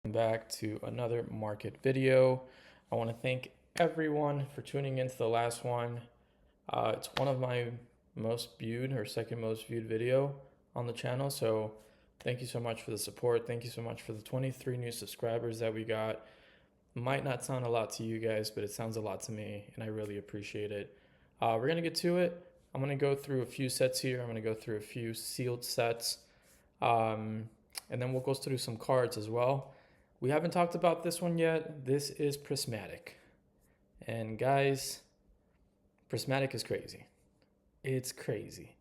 Back to another market video. I want to thank everyone for tuning into the last one. It's one of my most viewed or second most viewed video on the channel, so thank you so much for the support. Thank you so much for the 23 new subscribers that we got. Might not sound a lot to you guys, but it sounds a lot to me, and I really appreciate it. We're gonna get to it. I'm gonna go through a few sets here. I'm gonna go through a few sealed sets, and then we'll go through some cards as well. We haven't talked about this one yet. This is Prismatic. And guys, Prismatic is crazy. It's crazy.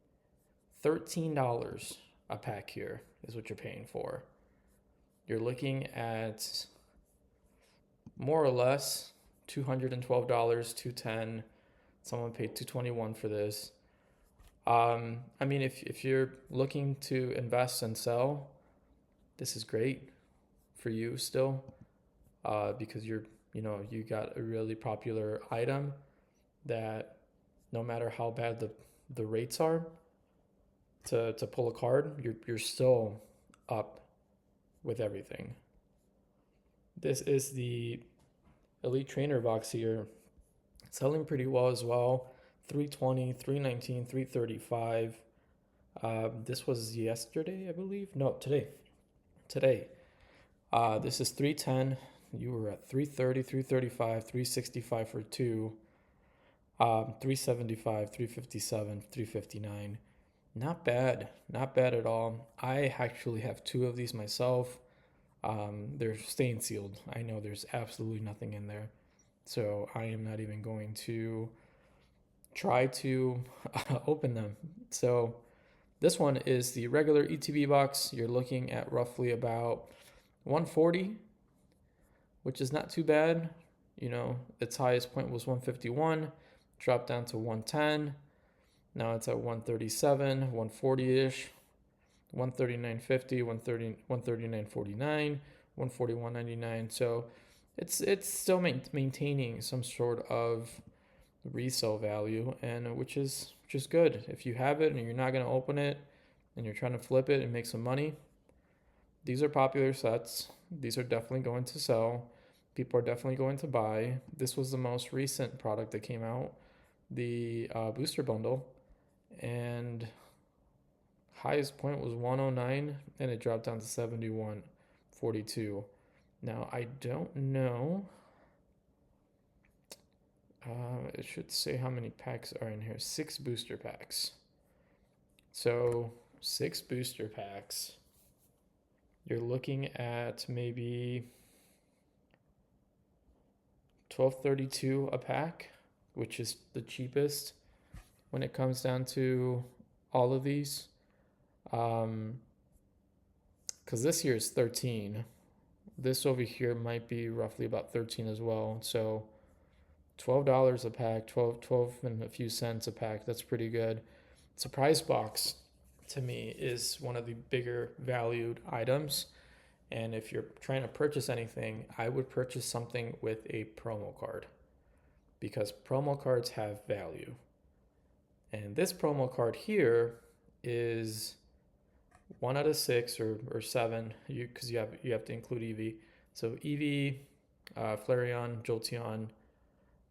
$13 a pack here is what you're paying for. You're looking at more or less $212, $210. Someone paid $221 for this. I mean, if you're looking to invest and sell, this is great for you still, because you got a really popular item that no matter how bad the rates are to pull a card, you're still up with everything. This is the Elite Trainer box here, selling pretty well as well. 320, 319, 335. This was yesterday, I believe. No, today. This is 310. You were at 330, 335, 365 for two, 375, 357, 359. Not bad at all. I actually have two of these myself. They're stain sealed. I know there's absolutely nothing in there, so I am not even going to try to open them. So this one is the regular ETB box. You're looking at roughly about 140, which is not too bad. You know, its highest point was 151, dropped down to 110. Now it's at 137, 140-ish, 139.50, 139.49, 141.99. So it's still maintaining some sort of resale value, and which is good. If you have it and you're not going to open it and you're trying to flip it and make some money, these are popular sets. These are definitely going to sell. People are definitely going to buy. This was the most recent product that came out, the booster bundle, and highest point was 109 and it dropped down to 71.42. Now I don't know. It should say how many packs are in here. 6 booster packs. So 6 booster packs. You're looking at maybe $12.32 a pack, which is the cheapest when it comes down to all of these. Because this here is 13. This over here might be roughly about 13 as well. So $12 a pack, 12 and a few cents a pack. That's pretty good. Surprise box to me is one of the bigger valued items. And if you're trying to purchase anything, I would purchase something with a promo card, because promo cards have value. And this promo card here is 1 out of 6 or 7, because you have to include EV. So EV, Flareon, Jolteon,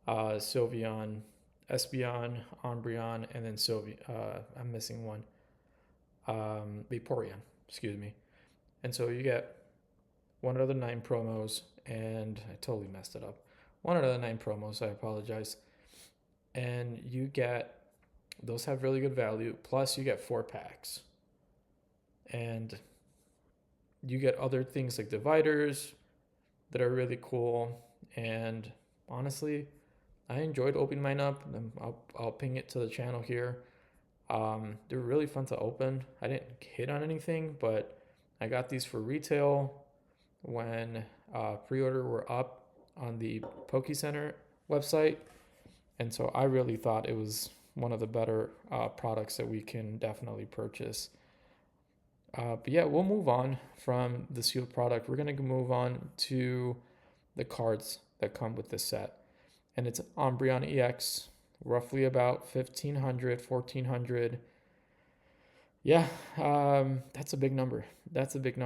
Sylveon, Espeon, Umbreon, and then I'm missing one. Vaporeon, excuse me. And so you get 1 out of the 9 promos, and I totally messed it up. 1 out of the 9 promos, I apologize. And you get, those have really good value, plus you get 4 packs. And you get other things like dividers that are really cool. And honestly, I enjoyed opening mine up. I'll ping it to the channel here. They're really fun to open. I didn't hit on anything, but I got these for retail when pre-order were up on the Poke Center website. And so I really thought it was one of the better products that we can definitely purchase. But yeah, we'll move on from the sealed product. We're going to move on to the cards that come with this set. And it's Umbreon EX, roughly about 1,500, 1,400. Yeah, that's a big number. That's a big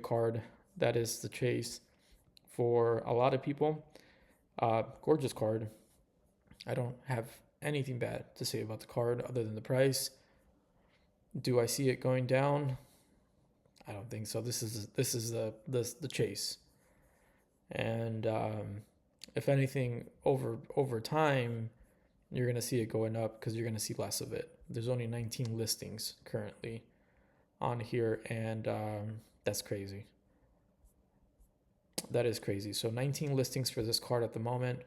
card. That is the chase for a lot of people. Gorgeous card. I don't have anything bad to say about the card other than the price. Do I see it going down? I don't think so. This is the chase, and if anything, over time, you're gonna see it going up because you're gonna see less of it. There's only 19 listings currently on here, and that's crazy. That is crazy. So 19 listings for this card at the moment.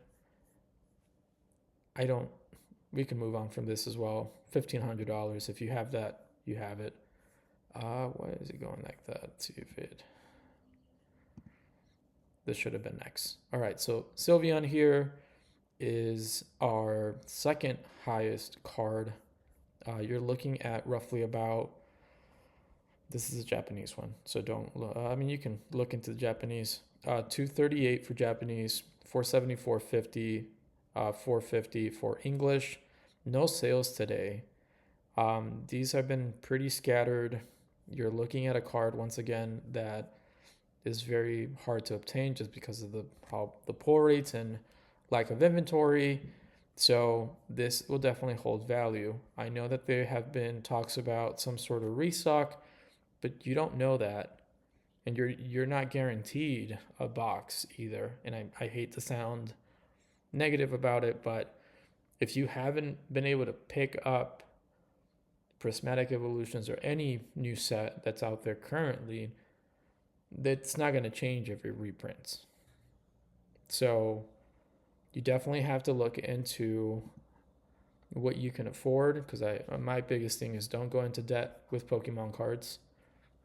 We can move on from this as well. $1,500. If you have that, you have it. Why is it going like that? Let's see if this should have been next. All right, so Sylveon here is our second highest card. You're looking at roughly about, this is a Japanese one, so don't, you can look into the Japanese. 238 for Japanese, 474.50, 450 for English. No sales today. These have been pretty scattered. You're looking at a card once again that is very hard to obtain just because of the pull rates and lack of inventory. So this will definitely hold value. I know that there have been talks about some sort of restock, but you don't know that, and you're not guaranteed a box either. And I hate to sound negative about it, but if you haven't been able to pick up Prismatic Evolutions or any new set that's out there currently, that's not going to change every reprints. So you definitely have to look into what you can afford, because my biggest thing is don't go into debt with Pokemon cards.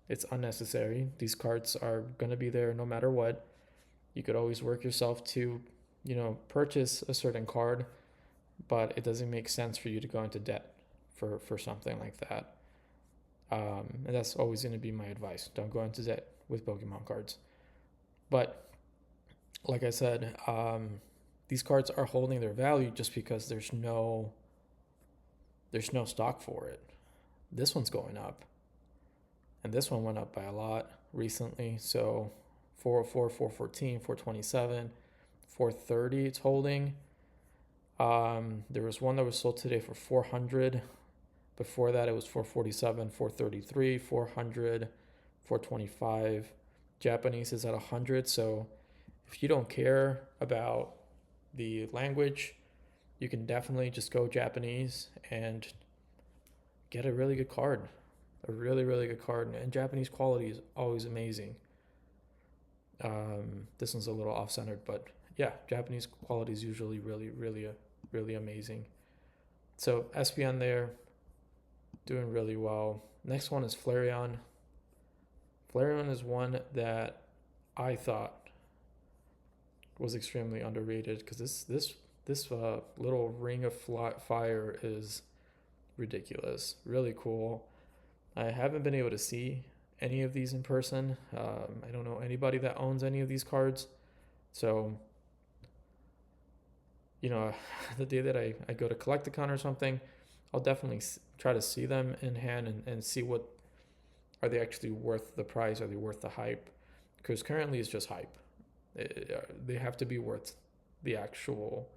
It's unnecessary. These cards are going to be there no matter what. You could always work yourself to, purchase a certain card, but it doesn't make sense for you to go into debt for something like that. And that's always going to be my advice. Don't go into debt with Pokemon cards. But like I said, these cards are holding their value just because there's no stock for it. This one's going up, and this one went up by a lot recently. So 404, 414, 427, 430 it's holding. There was one that was sold today for 400. Before that, it was 447, 433, 400, 425. Japanese is at 100. So if you don't care about the language, you can definitely just go Japanese and get a really good card. A really, really good card. And Japanese quality is always amazing. This one's a little off-centered, but yeah, Japanese quality is usually really, really, really amazing. So Espeon there, doing really well. Next one is Flareon. Flareon is one that I thought was extremely underrated, because this little ring of fire is ridiculous. Really cool. I haven't been able to see any of these in person. I don't know anybody that owns any of these cards. So, the day that I go to Collecticon or something, I'll definitely try to see them in hand and see what are they actually worth the price. Are they worth the hype? Because currently it's just hype. They have to be worth the actual,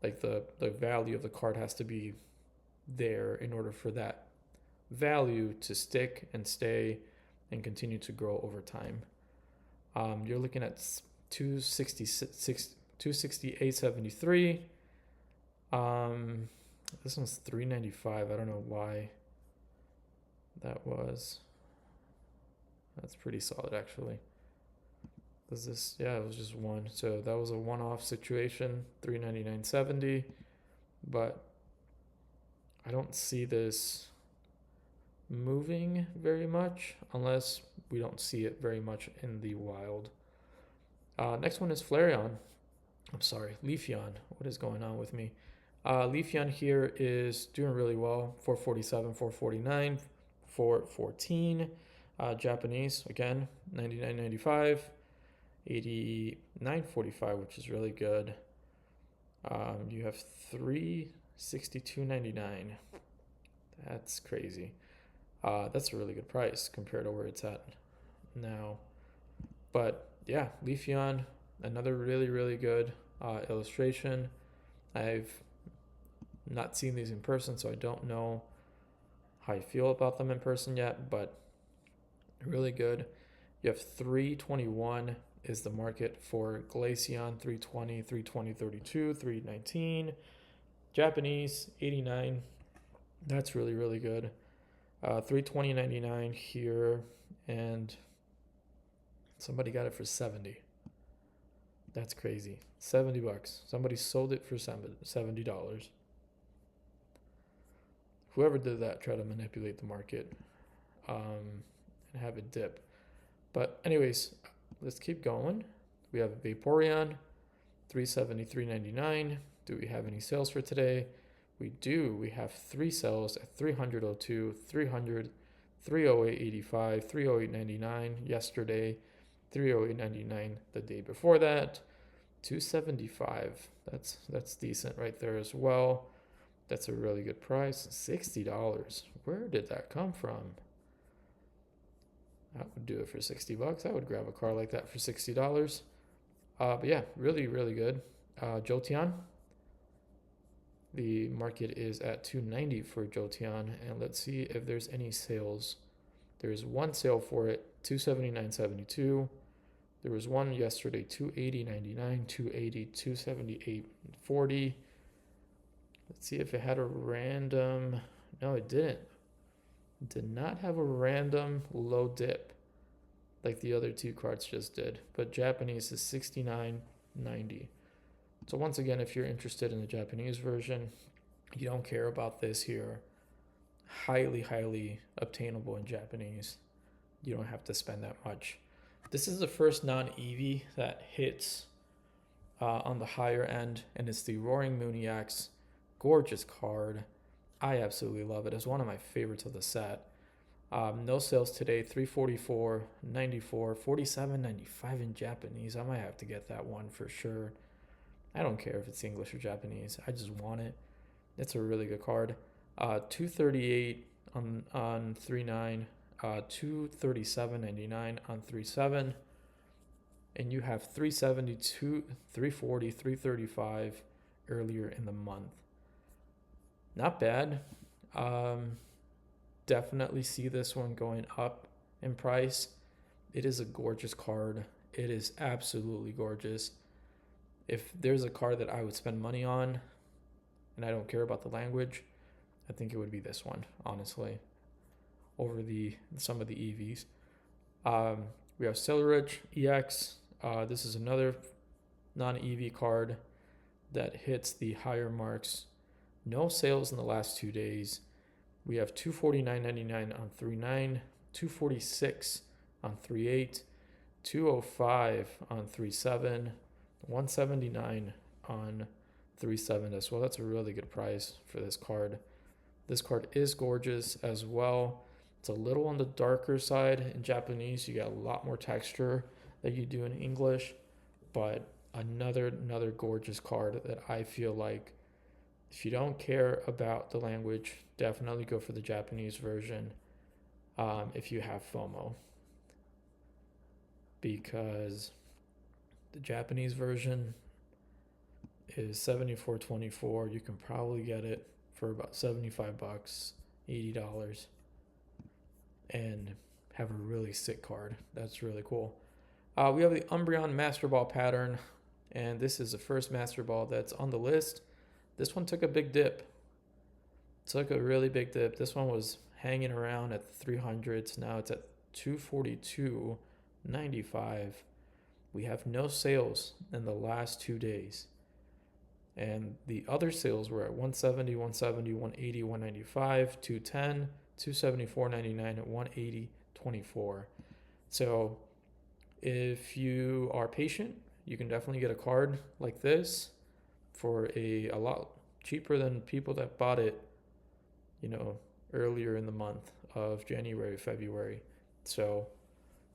like the value of the card has to be there in order for that value to stick and stay and continue to grow over time. You're looking at 268.73. This one's $395. I don't know why that was. That's pretty solid, actually. Was this? Yeah, it was just one. So that was a one-off situation. $399.70. But I don't see this moving very much unless we don't see it very much in the wild. Next one is Flareon. I'm sorry, Leafeon. What is going on with me? Leafeon here is doing really well. 447, 449, 414. Japanese, again, 99.95. 89.45, which is really good. You have 362.99. That's crazy. That's a really good price compared to where it's at now. But yeah, Leafeon, another really, really good illustration. I've not seen these in person, so I don't know how I feel about them in person yet, but really good. You have 321 is the market for Glaceon, 320, 320, 32, 319. Japanese, 89. That's really, really good. 320.99 here, and somebody got it for 70. That's crazy. $70. Somebody sold it for $70. Whoever did that tried to manipulate the market and have it dip. But anyways, let's keep going. We have Vaporeon, $373.99. Do we have any sales for today? We do. We have 3 sales at 300.02, 300, 308.85, 308.99 yesterday, 308.99 the day before that, 275. That's decent right there as well. That's a really good price. $60. Where did that come from? I would do it for $60. I would grab a car like that for $60. But yeah, really, really good. Jolteon. The market is at $290 for Jolteon, and let's see if there's any sales. There's one sale for it, $279.72. There was one yesterday, $280.99, $280, $278.40. Let's see if it had a random. No, it didn't. It did not have a random low dip like the other 2 cards just did. But Japanese is $69.90. So once again, if you're interested in the Japanese version, you don't care about this here. Highly, highly obtainable in Japanese. You don't have to spend that much. This is the first non-EV that hits on the higher end, and it's the Roaring Mooniax. Gorgeous card. I absolutely love it. It's one of my favorites of the set. No sales today, $344.94, $47.95 in Japanese. I might have to get that one for sure. I don't care if it's English or Japanese. I just want it. It's a really good card. $238 on 3.9, $237.99 on 3.7, and you have $372, $340, $335 earlier in the month. Not bad. Definitely see this one going up in price. It is a gorgeous card. It is absolutely gorgeous. If there's a card that I would spend money on, and I don't care about the language, I think it would be this one, honestly, over some of the EVs. We have Celeridge EX. This is another non-EV card that hits the higher marks. No sales in the last 2 days. We have $249.99 on 3.9, $246 on 3.8, $205 on 3.7, $179 on 3.7 as well. That's a really good price for this card. This card is gorgeous as well. It's a little on the darker side in Japanese. You get a lot more texture than you do in English, but another gorgeous card that I feel like if you don't care about the language, definitely go for the Japanese version if you have FOMO, because the Japanese version is $74.24. You can probably get it for about $75, $80, and have a really sick card. That's really cool. We have the Umbreon Master Ball pattern, and this is the first Master Ball that's on the list. This one took a big dip. Took a really big dip. This one was hanging around at the 300s. Now it's at 242.95. We have no sales in the last 2 days. And the other sales were at 170, 170, 180, 195, 210, 274.99 at 180.24. So if you are patient, you can definitely get a card like this for a lot cheaper than people that bought it, earlier in the month of January, February. So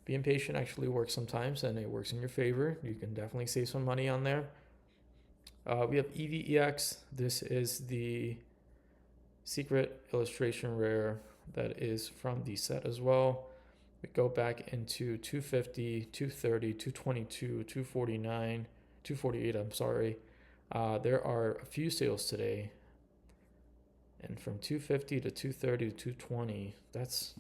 being patient actually works sometimes, and it works in your favor. You can definitely save some money on there. We have EVEX. This is the secret illustration rare that is from the set as well. We go back into 250, 230, 222, 249, 248, I'm sorry. There are a few sales today. And from 250 to 230 to 220, that's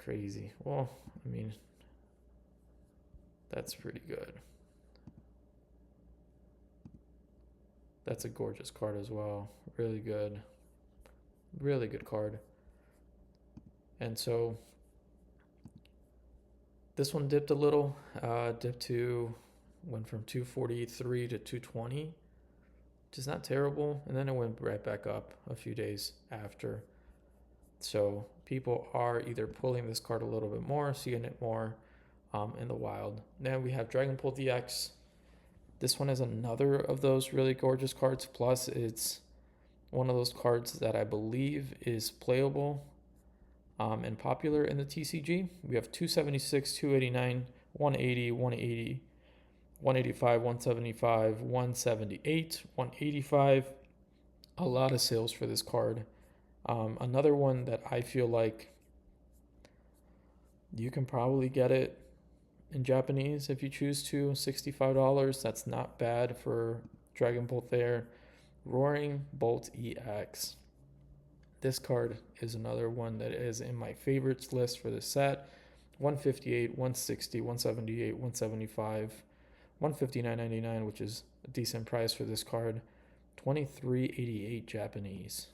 crazy. Well, I mean, that's pretty good. That's a gorgeous card as well. Really good. Really good card. And so this one dipped a little. Went from 243 to 220, which is not terrible. And then it went right back up a few days after. So people are either pulling this card a little bit more, seeing it more in the wild. Now we have Dragon Pulse DX. This one is another of those really gorgeous cards. Plus, it's one of those cards that I believe is playable and popular in the TCG. We have 276, 289, 180, 180, 185, 175, 178, 185. A lot of sales for this card. Another one that I feel like you can probably get it in Japanese if you choose to, $65. That's not bad for Dragon Bolt there. Roaring Bolt EX. This card is another one that is in my favorites list for this set. 158, 160, 178, 175, 159.99, which is a decent price for this card. 23.88 Japanese.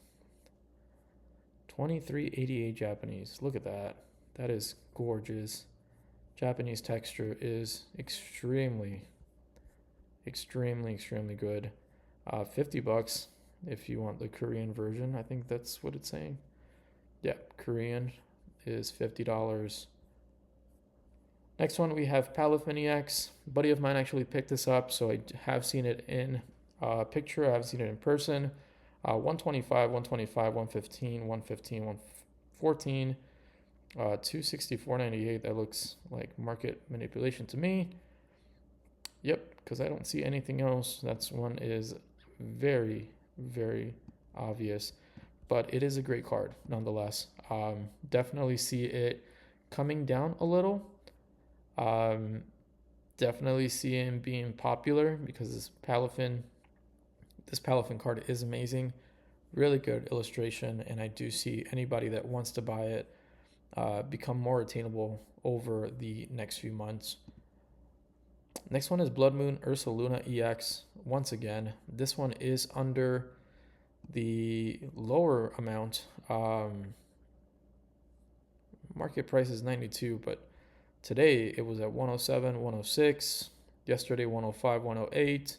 23.88 Japanese. Look at that. That is gorgeous. Japanese texture is extremely good. $50 if you want the Korean version. I think that's what it's saying. Yeah, Korean is $50. Next one we have Palafin EX. A buddy of mine actually picked this up, so I have seen it in picture. I haven't seen it in person. 125, 125, 115, 115, 114. 264.98. That looks like market manipulation to me. Yep, because I don't see anything else. That's one is very obvious, but it is a great card nonetheless. Definitely see it coming down a little. Definitely see him being popular because this Palafin card is amazing. Really good illustration, and I do see anybody that wants to buy it become more attainable over the next few months. Next one is Blood Moon Ursa Luna EX. Once again, this one is under the lower amount. Market price is 92, but today it was at 107, 106. Yesterday 105, 108.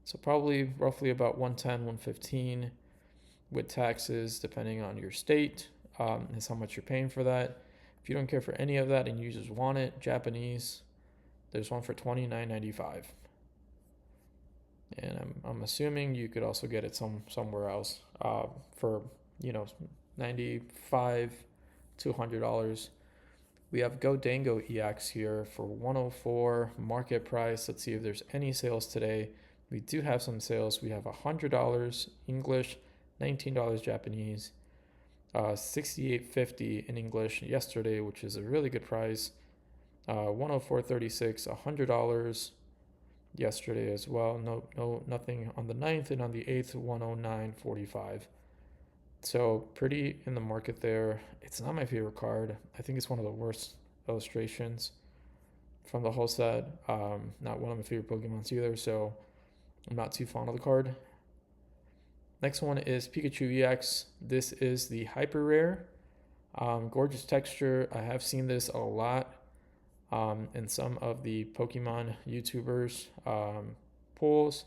So probably roughly about 110, 115 with taxes depending on your state. Is how much you're paying for that. If you don't care for any of that and you just want it, Japanese, there's one for $29.95. And I'm assuming you could also get it somewhere else for $95 to $100. We have Go Dango EX here for 104 market price. Let's see if there's any sales today. We do have some sales. We have $100 English, $19 Japanese. 68.50 in English yesterday, which is a really good price. 104.36, $100 yesterday as well. Nothing on the 9th, and on the 8th 109.45. So pretty in the market there. It's not my favorite card. I think it's one of the worst illustrations from the whole set. Not one of my favorite Pokemons either, so I'm not too fond of the card. Next one is Pikachu EX. This is the hyper rare. Gorgeous texture. I have seen this a lot in some of the Pokemon YouTubers polls.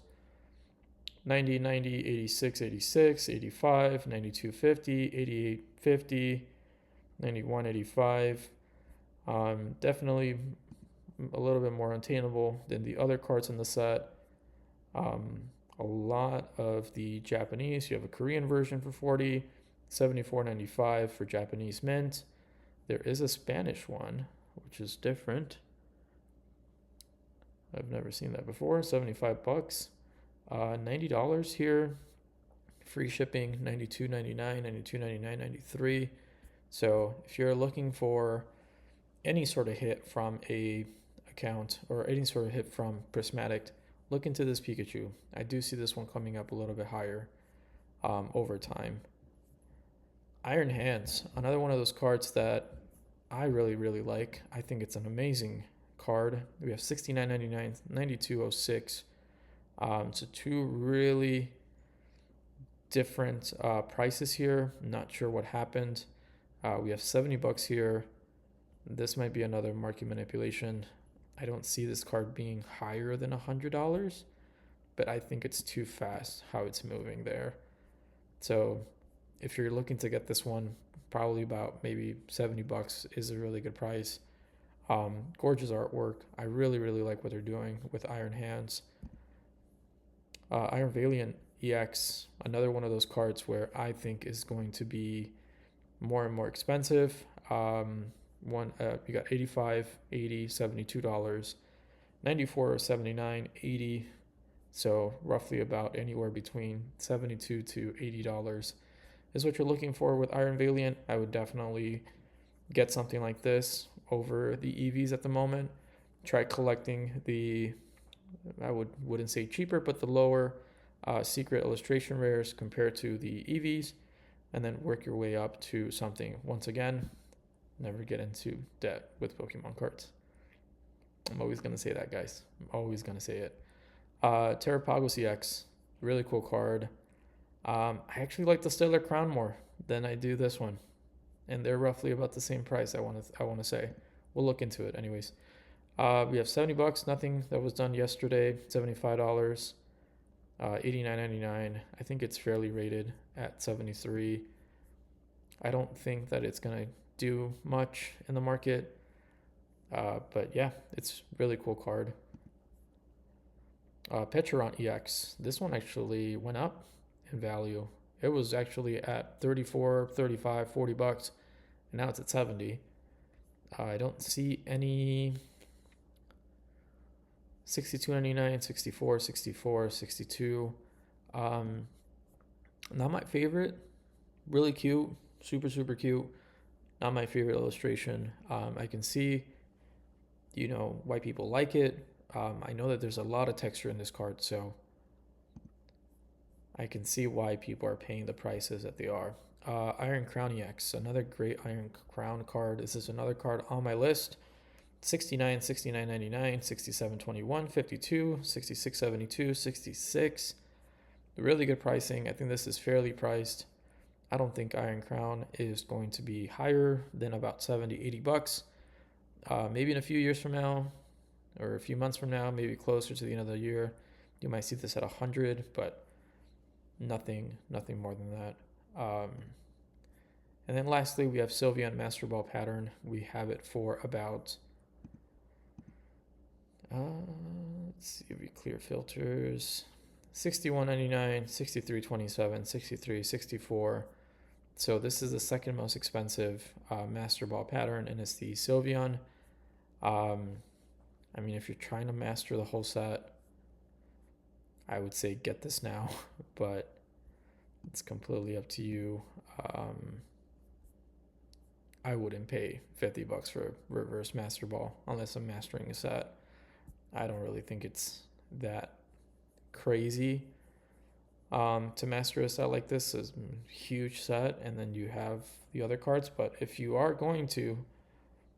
90, 90, 86, 86, 85, 92, 50, 88, 50, 91, 85. Definitely a little bit more unattainable than the other cards in the set. A lot of the Japanese. You have a Korean version for 40, 74.95 for Japanese mint. There is a Spanish one, which is different. I've never seen that before. $75. $90 here. Free shipping, $92.99, $92.99, $93. So if you're looking for any sort of hit from a account or any sort of hit from Prismatic, look into this Pikachu. I do see this one coming up a little bit higher over time. Iron Hands, another one of those cards that I really, really like. I think it's an amazing card. We have 69.99, 92.06. So two really different prices here. I'm not sure what happened. We have $70 here. This might be another market manipulation. I don't see this card being higher than $100, but I think it's too fast how it's moving there. So if you're looking to get this one, probably about maybe $70 is a really good price. Gorgeous artwork. I really, really like what they're doing with Iron Hands. Iron Valiant EX, another one of those cards where I think is going to be more and more expensive. You got 85, 80, $72, 94, 79, 80. So roughly about anywhere between $72 to $80 is what you're looking for with Iron Valiant. I would definitely get something like this over the EVs at the moment. Try collecting the, wouldn't say cheaper, but the lower secret illustration rares compared to the EVs, and then work your way up to something. Once again, never get into debt with Pokemon cards. I'm always going to say that, guys. I'm always going to say it. Terrapagos EX, really cool card. I actually like the Stellar Crown more than I do this one, and they're roughly about the same price. I want to say. We'll look into it, anyways. We have $70. Nothing that was done yesterday. $75. 89.99. I think it's fairly rated at 73. I don't think that it's gonna do much in the market, but yeah, it's really cool card. Petron EX. This one actually went up in value. It was actually at 34, 35, $40, and now it's at 70. I don't see any 62.99, 64, 64, 62. Not my favorite. Really cute, super, super cute. Not my favorite illustration. I can see, why people like it. I know that there's a lot of texture in this card, so I can see why people are paying the prices that they are. Iron Crown EX, another great Iron Crown card. This is another card on my list. 69, 69.99, 67.21, 52, 66.72, 66. Really good pricing. I think this is fairly priced. I don't think Iron Crown is going to be higher than about 70, $80. Maybe in a few years from now, or a few months from now, maybe closer to the end of the year, you might see this at 100, but nothing more than that. And then lastly, we have Sylveon Master Ball Pattern. We have it for about let's see if we clear filters. 61.99, 63.27, 63, 64. So this is the second most expensive Master Ball pattern, and it's the Sylveon. I mean, if you're trying to master the whole set, I would say get this now, but it's completely up to you. I wouldn't pay $50 for Reverse Master Ball unless I'm mastering a set. I don't really think it's that crazy to master a set like this. Is a huge set, and then you have the other cards. But if you are going to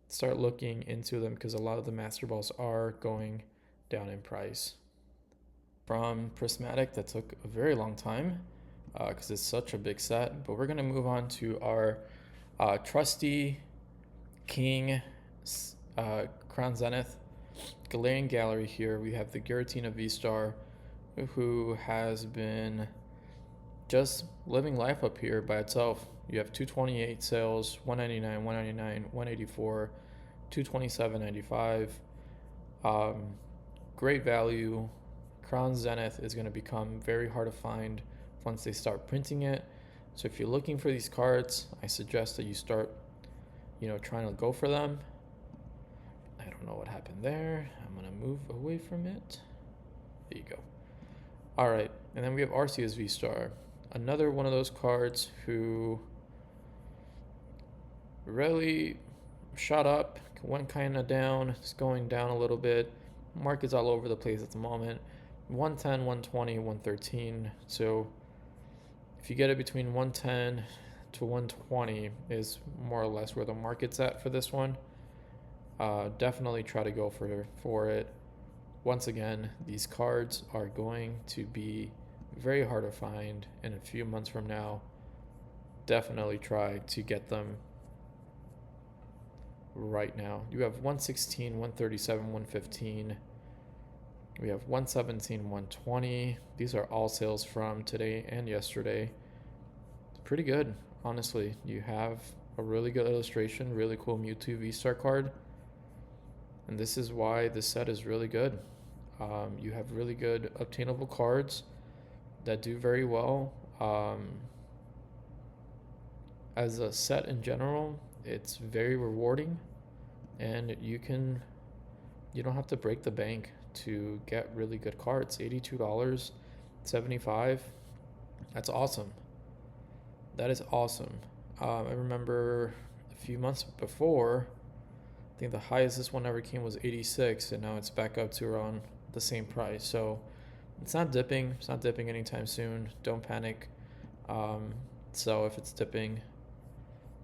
start looking into them, because a lot of the Master Balls are going down in price. From Prismatic, that took a very long time because it's such a big set. But we're going to move on to our trusty King Crown Zenith Galarian Gallery here. We have the Giratina V-Star, who has been just living life up here by itself. You have 228 sales, 199, 199, 184, 227.95. Great value. Crown Zenith is going to become very hard to find once they start printing it. So if you're looking for these cards, I suggest that you start, trying to go for them. I don't know what happened there. I'm going to move away from it. There you go. All right. And then we have Arceus V-Star. Another one of those cards who really shot up, went kind of down, it's going down a little bit. Market's all over the place at the moment. 110, 120, 113. So if you get it between 110 to 120 is more or less where the market's at for this one. Definitely try to go for it. Once again, these cards are going to be very hard to find in a few months from now. Definitely try to get them right now. You have 116, 137, 115. We have 117, 120. These are all sales from today and yesterday. It's pretty good, honestly. You have a really good illustration, really cool Mewtwo V-Star card. And this is why this set is really good. You have really good obtainable cards that do very well. As a set in general, it's very rewarding, and you don't have to break the bank to get really good cards. $82, $75. That's awesome. That is awesome. I remember a few months before, I think the highest this one ever came was 86, and now it's back up to around the same price. So it's not dipping. It's not dipping anytime soon. Don't panic. So if it's dipping,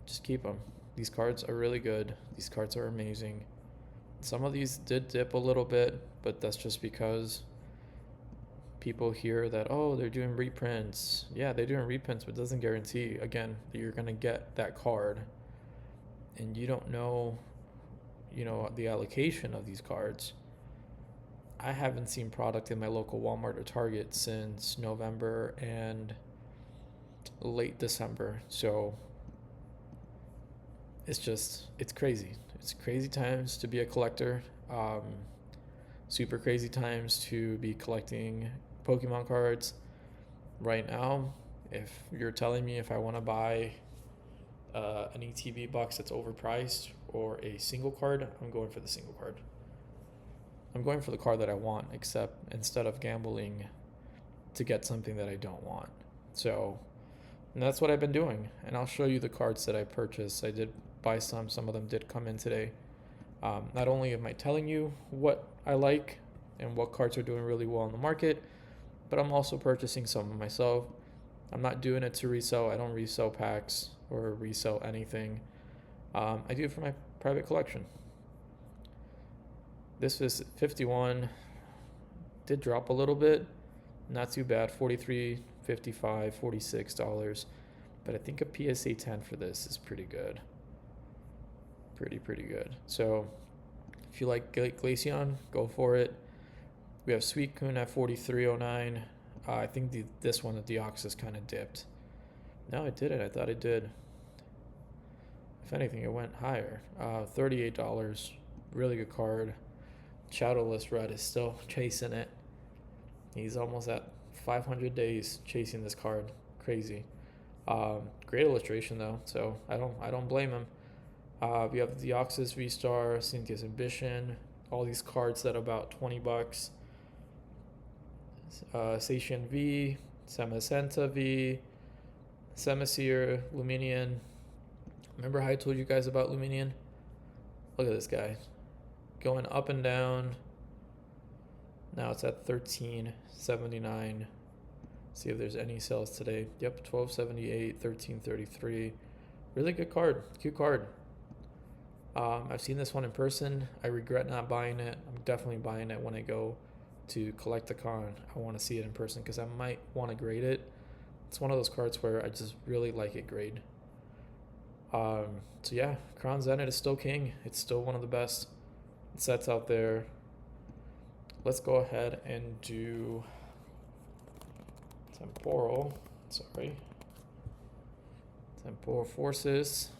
just keep them. These cards are really good. These cards are amazing. Some of these did dip a little bit, but that's just because people hear that, oh, they're doing reprints. Yeah, they're doing reprints, but it doesn't guarantee, again, that you're going to get that card. And you don't know, the allocation of these cards. I haven't seen product in my local Walmart or Target since November and late December. So it's crazy. It's crazy times to be a collector. Super crazy times to be collecting Pokemon cards. Right now, if you're telling me if I want to buy an ETB box that's overpriced or a single card, I'm going for the single card. I'm going for the card that I want, except instead of gambling to get something that I don't want. So, and that's what I've been doing. And I'll show you the cards that I purchased. I did buy some of them did come in today. Not only am I telling you what I like and what cards are doing really well in the market, but I'm also purchasing some of myself. I'm not doing it to resell. I don't resell packs or resell anything. I do it for my private collection. This is 51. Did drop a little bit. Not too bad. $43, $55, $46. But I think a PSA 10 for this is pretty good. Pretty good. So if you like Glaceon, go for it. We have Suicune at 43.09. I think this one, the Deoxys, kind of dipped. No, it didn't. I thought it did. If anything, it went higher. $38. Really good card. Shadowless Red is still chasing it. He's almost at 500 days chasing this card. Crazy. Great illustration though, so I don't blame him. We have the Deoxys V-Star, Cynthia's Ambition, all these cards that are about $20. Satian V, Samacenta V, Semiseer, Luminion. Remember how I told you guys about Luminion? Look at this guy. Going up and down. Now it's at $13.79. See if there's any sales today. Yep, $12.78, $13.33. Really good card. Cute card. I've seen this one in person. I regret not buying it. I'm definitely buying it when I go to collect a con. I want to see it in person because I might want to grade it. It's one of those cards where I just really like it grade. So yeah, Crown Zenith is still king. It's still one of the best sets out there. Let's go ahead and do Temporal Forces.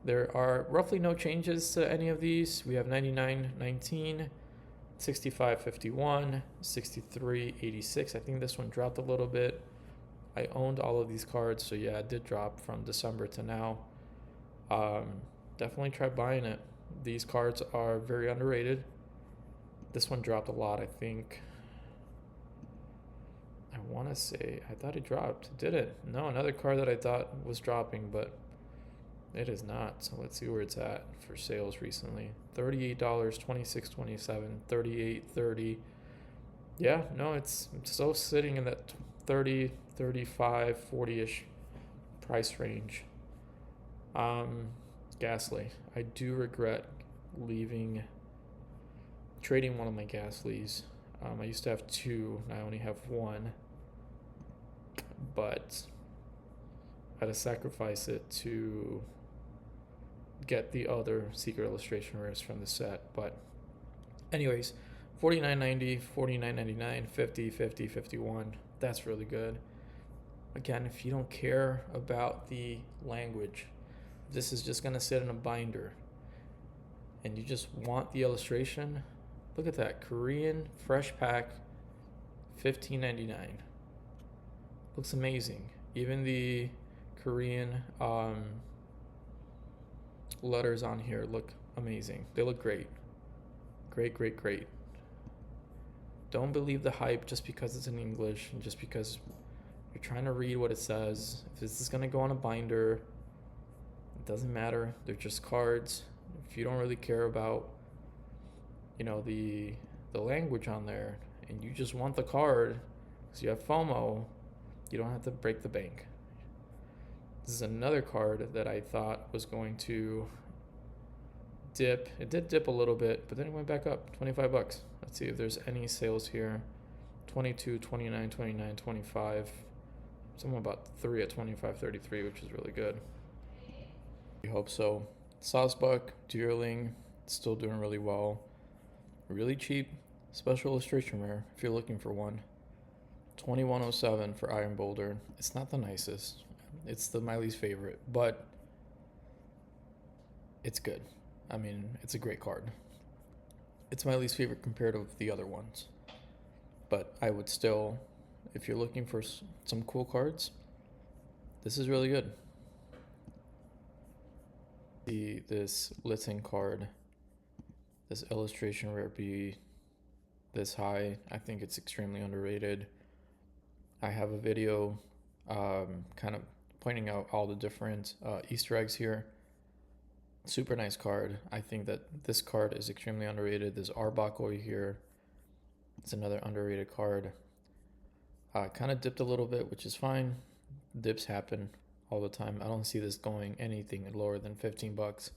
There are roughly no changes to any of these. We have 99.19, 65.51, 63.86. I think this one dropped a little bit. I owned all of these cards, so yeah, it did drop from December to now. Definitely try buying it. These cards are very underrated. This one dropped a lot, I think. I want to say, I thought it dropped. Did it? No, another card that I thought was dropping, but It is not. So let's see where it's at for sales recently. $38, 26.27, 38.30. Yeah, no, it's still sitting in that 30, 35, 40-ish price range. Ghastly. I do regret trading one of my Ghastlies. I used to have two, and I only have one. But I had to sacrifice it to get the other secret illustration rares from the set. But anyways, $49.90, $49.99, $50, $50, $51. That's really good. Again, if you don't care about the language, this is just going to sit in a binder, and you just want the illustration, look at that. Korean fresh pack, $15.99. Looks amazing. Even the Korean letters on here look amazing. They look great. Great, great, great. Don't believe the hype just because it's in English and just because you're trying to read what it says. If this is going to go on a binder, it doesn't matter. They're just cards. If you don't really care about, the language on there, and you just want the card because you have FOMO, you don't have to break the bank. This is another card that I thought was going to dip. It did dip a little bit, but then it went back up. $25. Let's see if there's any sales here. 22, 29, 29, 25. Someone about 3 at 25.33, which is really good. We hope so. Saucebuck, Deerling, still doing really well. Really cheap special illustration rare if you're looking for one. 2107 for Iron Boulder. It's not the nicest. It's my least favorite, but it's good. I mean, it's a great card. It's my least favorite compared to the other ones. But I would still, if you're looking for some cool cards, this is really good. See this Litten card, this illustration rare be this high. I think it's extremely underrated. I have a video kind of pointing out all the different Easter eggs here. Super nice card. I think that this card is extremely underrated. There's Arbok over here. It's another underrated card. Kind of dipped a little bit, which is fine. Dips happen all the time. I don't see this going anything lower than $15.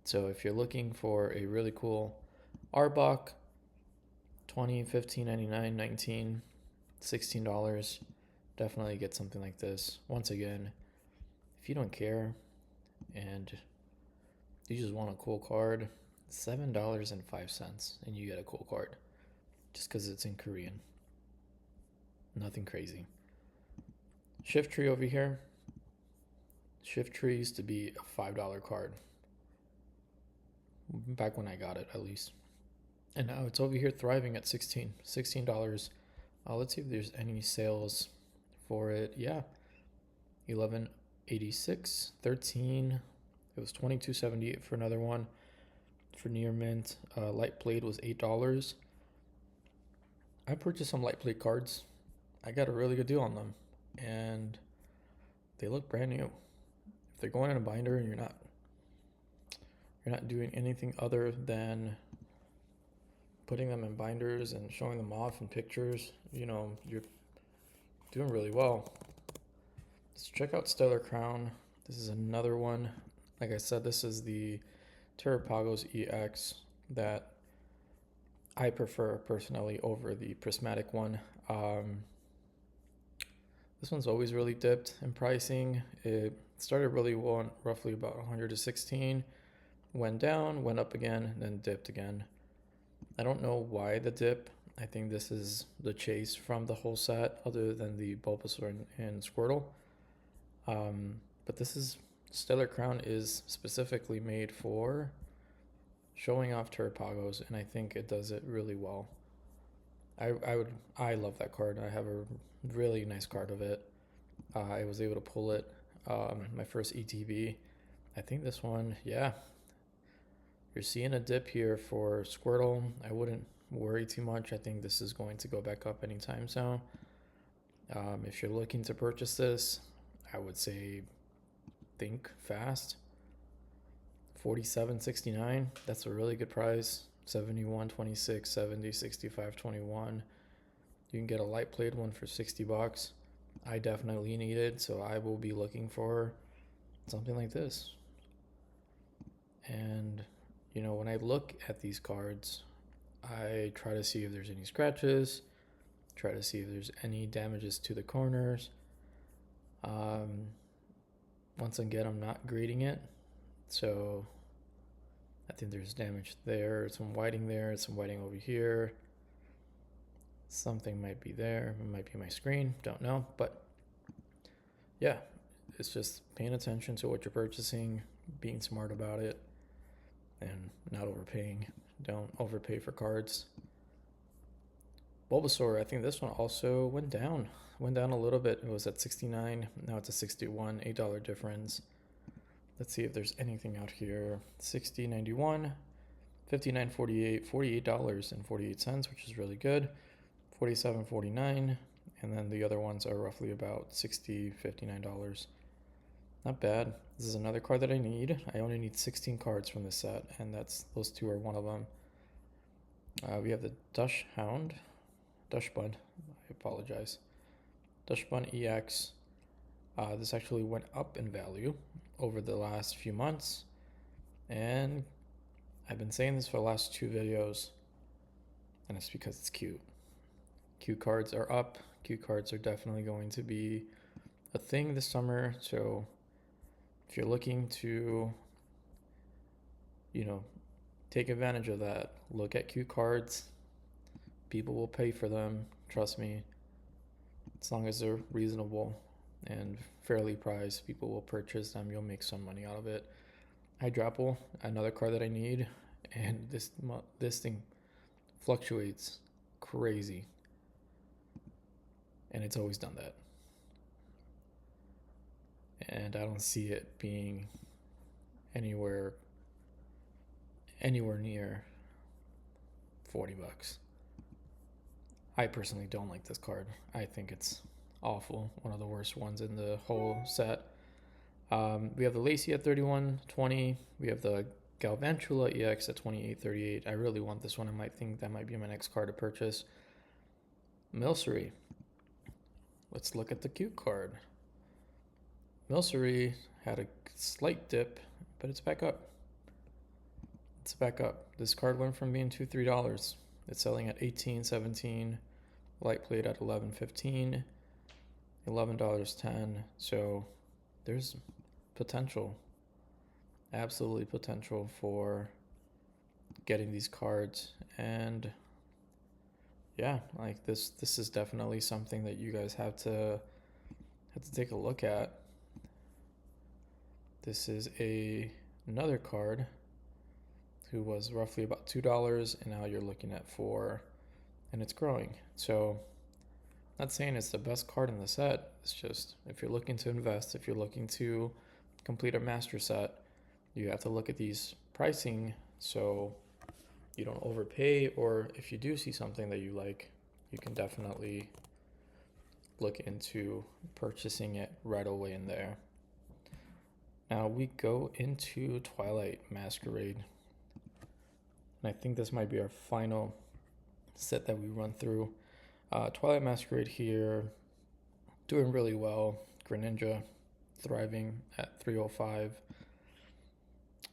So if you're looking for a really cool Arbok, $20, $15.99, $19, $16, definitely get something like this. Once again, if you don't care and you just want a cool card, $7.05, and you get a cool card just because it's in Korean. Nothing crazy. Shift Tree over here. Shift Tree used to be a $5 card. Back when I got it, at least. And now it's over here thriving at $16. Let's see if there's any sales for it. Yeah. $11.86, $13. It was $22.78 for another one. For near mint, light blade was $8. I purchased some light blade cards. I got a really good deal on them, and they look brand new. If they're going in a binder and you're not doing anything other than putting them in binders and showing them off in pictures, you're doing really well. Let's check out Stellar Crown. This is another one. Like I said, this is the Terrapagos EX that I prefer personally over the Prismatic one. This one's always really dipped in pricing. It started really low, roughly about 100 to 16, went down, went up again, then dipped again. I don't know why the dip. I think this is the chase from the whole set, other than the Bulbasaur and Squirtle. But this is Stellar Crown is specifically made for showing off Terrapagos, and I think it does it really well. I love that card. I have a really nice card of it. I was able to pull it my first ETB. I think this one, yeah. You're seeing a dip here for Squirtle. I wouldn't worry too much. I think this is going to go back up anytime soon. If you're looking to purchase this, I would say think fast. 47.69. That's a really good price. 71.26, 70, 65.21. You can get a light played one for $60. I definitely need it, so I will be looking for something like this. And you know, when I look at these cards, I try to see if there's any scratches, try to see if there's any damages to the corners. Once again, I'm not grading it, so I think there's damage there, some whiting there, some whiting over here. Something might be there, it might be my screen, don't know, but yeah, it's just paying attention to what you're purchasing, being smart about it, and not overpaying. Don't overpay for cards. Bulbasaur, I think this one also went down a little bit. It was at 69, now it's a 61, $8 difference. Let's see if there's anything out here. 60.91, 59.48, $48.48, which is really good. 47.49, and then the other ones are roughly about $60, $59. Not bad. This is another card that I need. I only need 16 cards from this set, and those two are one of them. We have the Dushbun, I apologize. Dushbun EX. This actually went up in value over the last few months, and I've been saying this for the last 2 videos, and it's because it's cute. Cute cards are up. Cute cards are definitely going to be a thing this summer, so if you're looking to, you know, take advantage of that, look at cute cards. People will pay for them, trust me. As long as they're reasonable and fairly priced, people will purchase them. You'll make some money out of it. Hydrapple, another card that I need, and this thing fluctuates crazy, and it's always done that. And I don't see it being anywhere near $40. I personally don't like this card. I think it's awful. One of the worst ones in the whole set. We have the Lacey at 31.20. We have the Galvantula EX at 28.38. I really want this one. I might think that might be my next card to purchase. Milcery. Let's look at the cute card. Milcery had a slight dip, but it's back up. It's back up. This card went from being $2, $3. It's selling at $18.17. Light plate at $11.15. $11.10. So there's potential, absolutely potential for getting these cards. And yeah, like this is definitely something that you guys have to take a look at. This is another card who was roughly about $2, and now you're looking at $4, and it's growing. So not saying it's the best card in the set. It's just, if you're looking to invest, if you're looking to complete a master set, you have to look at these pricing so you don't overpay, or if you do see something that you like, you can definitely look into purchasing it right away in there. Now we go into Twilight Masquerade, and I think this might be our final set that we run through. Twilight Masquerade here, doing really well. Greninja thriving at 305.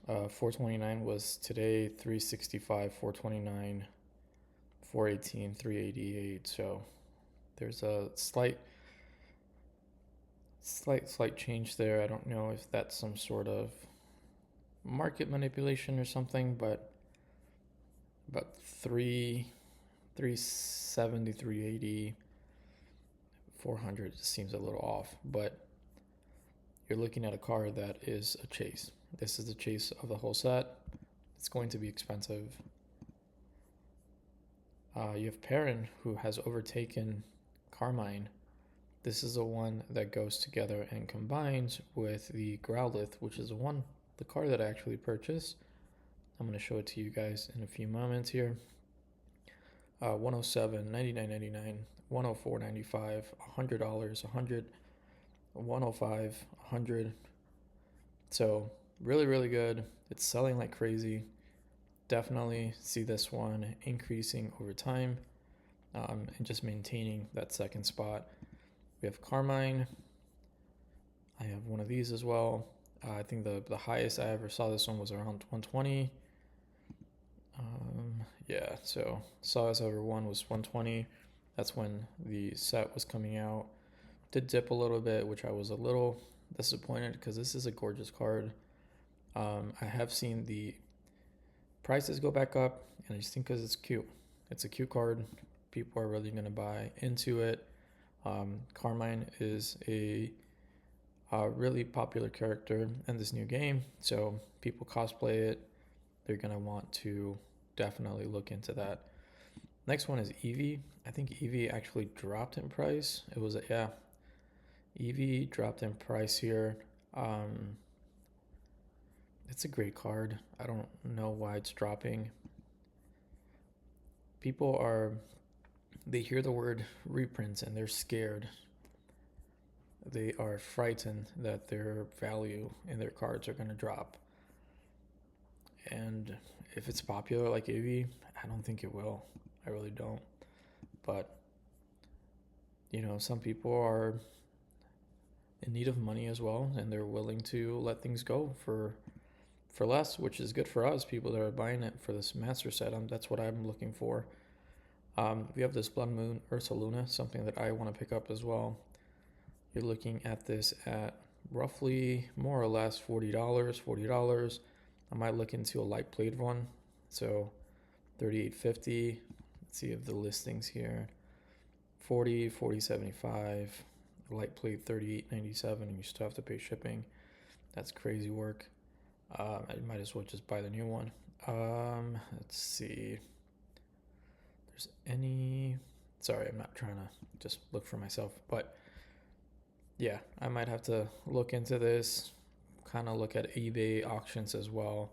429 was today, 365, 429, 418, 388. So there's a slight change there. I don't know if that's some sort of market manipulation or something, but about 370, 380, 400 seems a little off, but you're looking at a card that is a chase. This is the chase of the whole set. It's going to be expensive. You have Perrin, who has overtaken Carmine. This is the one that goes together and combines with the Growlithe, which is the card that I actually purchased. I'm going to show it to you guys in a few moments here. 107, 99.99, 104.95, $100, 100, 105, 100. So Really, really good. It's selling like crazy. Definitely see this one increasing over time, and just maintaining that second spot. We have Carmine. I have one of these as well. I think the highest I ever saw this one was around 120. Yeah, so Saw's over one was 120. That's when the set was coming out. Did dip a little bit, which I was a little disappointed because this is a gorgeous card. I have seen the prices go back up, and I just think because it's cute. It's a cute card. People are really going to buy into it. Carmine is a really popular character in this new game, so people cosplay it. They're going to want to definitely look into that. Next one is Eevee. I think Eevee actually dropped in price. It was, yeah, Eevee dropped in price here. It's a great card. I don't know why it's dropping. They hear the word reprints and they're scared. They are frightened that their value in their cards are going to drop. And if it's popular like Eevee, I don't think it will. I really don't. But, some people are in need of money as well, and they're willing to let things go for less, which is good for us, people that are buying it for this master set. That's what I'm looking for. We have this Blood Moon Ursaluna, something that I want to pick up as well. You're looking at this at roughly more or less $40. I might look into a light played one, so $38.50. Let's see if the listings here. $40.75. Light played $38.97, and you still have to pay shipping. That's crazy work. I might as well just buy the new one. Let's see. There's any. Sorry, I'm not trying to just look for myself, but yeah, I might have to look into this. Kind of look at eBay auctions as well.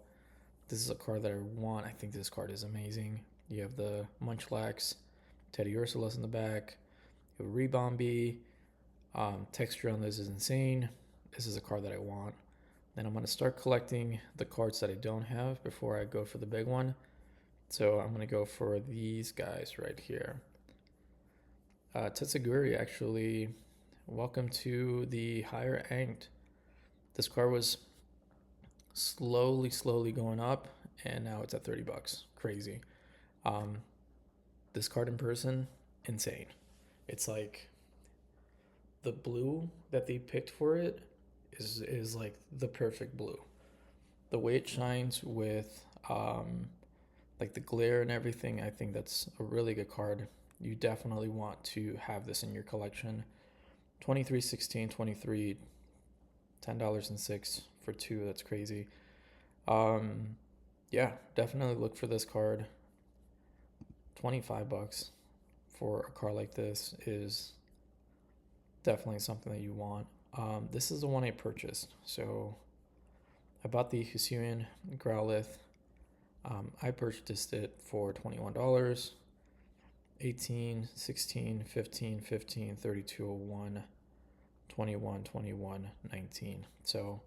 This is a card that I want. I think this card is amazing. You have the Munchlax, Teddy Ursulus in the back. You have Rebombi. Texture on this is insane. This is a card that I want. Then I'm going to start collecting the cards that I don't have before I go for the big one. So I'm going to go for these guys right here. Tetsuguri, actually, welcome to the higher end. This card was slowly going up, and now it's at $30. Crazy. This card in person, insane. It's like the blue that they picked for it is like the perfect blue. The way it shines with like the glare and everything, I think that's a really good card. You definitely want to have this in your collection. 23.16, 23, $10.06 for two. That's crazy. Yeah, definitely look for this card. $25 for a card like this is definitely something that you want. This is the one I purchased. So I bought the Hisuian Growlithe. I purchased it for $21. 18, 16, 15, 15, 3201, 21, 21, 19. So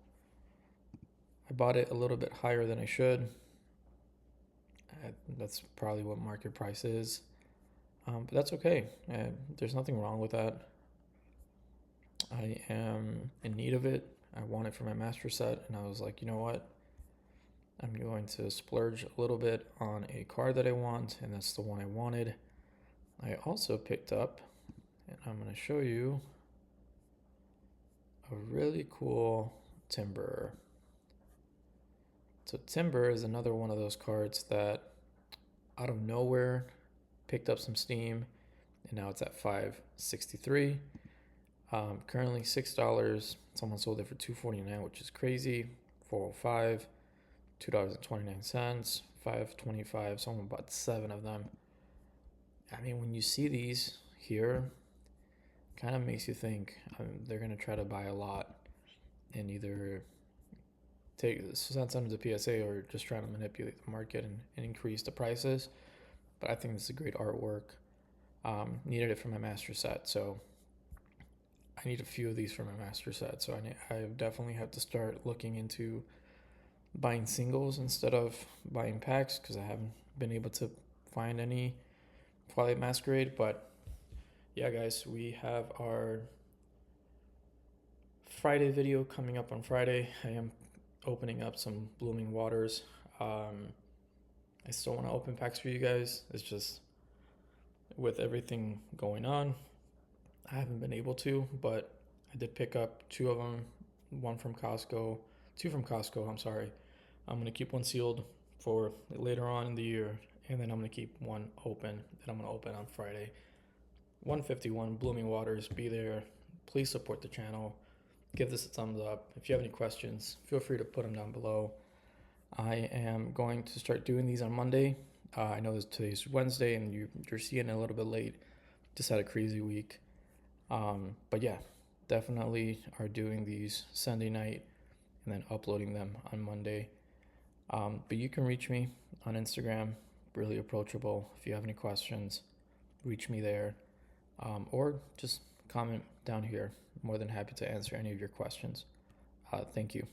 I bought it a little bit higher than I should. That's probably what market price is. But that's okay. There's nothing wrong with that. I am in need of it. I want it for my master set, and I was like, you know what? I'm going to splurge a little bit on a card that I want, and that's the one I wanted. I also picked up, and I'm going to show you, a really cool Timber. So Timber is another one of those cards that out of nowhere picked up some steam, and now it's at $5.63. Currently $6. Someone sold it for $2.49, which is crazy. $4.05, $2.29, $5.25. Someone bought 7 of them. I mean, when you see these here, kind of makes you think they're gonna try to buy a lot and either send some to the PSA or just trying to manipulate the market and increase the prices. But I think this is a great artwork. Needed it for my master set, so I need a few of these for my master set. So I definitely have to start looking into buying singles instead of buying packs because I haven't been able to find any Twilight Masquerade. But yeah, guys, we have our Friday video coming up on Friday. I am opening up some Blooming Waters. I still want to open packs for you guys. It's just with everything going on, I haven't been able to, but I did pick up two of them, two from Costco, I'm sorry. I'm going to keep one sealed for later on in the year, and then I'm going to keep one open that I'm going to open on Friday. 151 Blooming Waters, be there. Please support the channel. Give this a thumbs up. If you have any questions, feel free to put them down below. I am going to start doing these on Monday. I know today's Wednesday and you're seeing it a little bit late. Just had a crazy week. But yeah, definitely are doing these Sunday night and then uploading them on Monday. But you can reach me on Instagram, really approachable. If you have any questions, reach me there. Or just comment down here. More than happy to answer any of your questions. Thank you.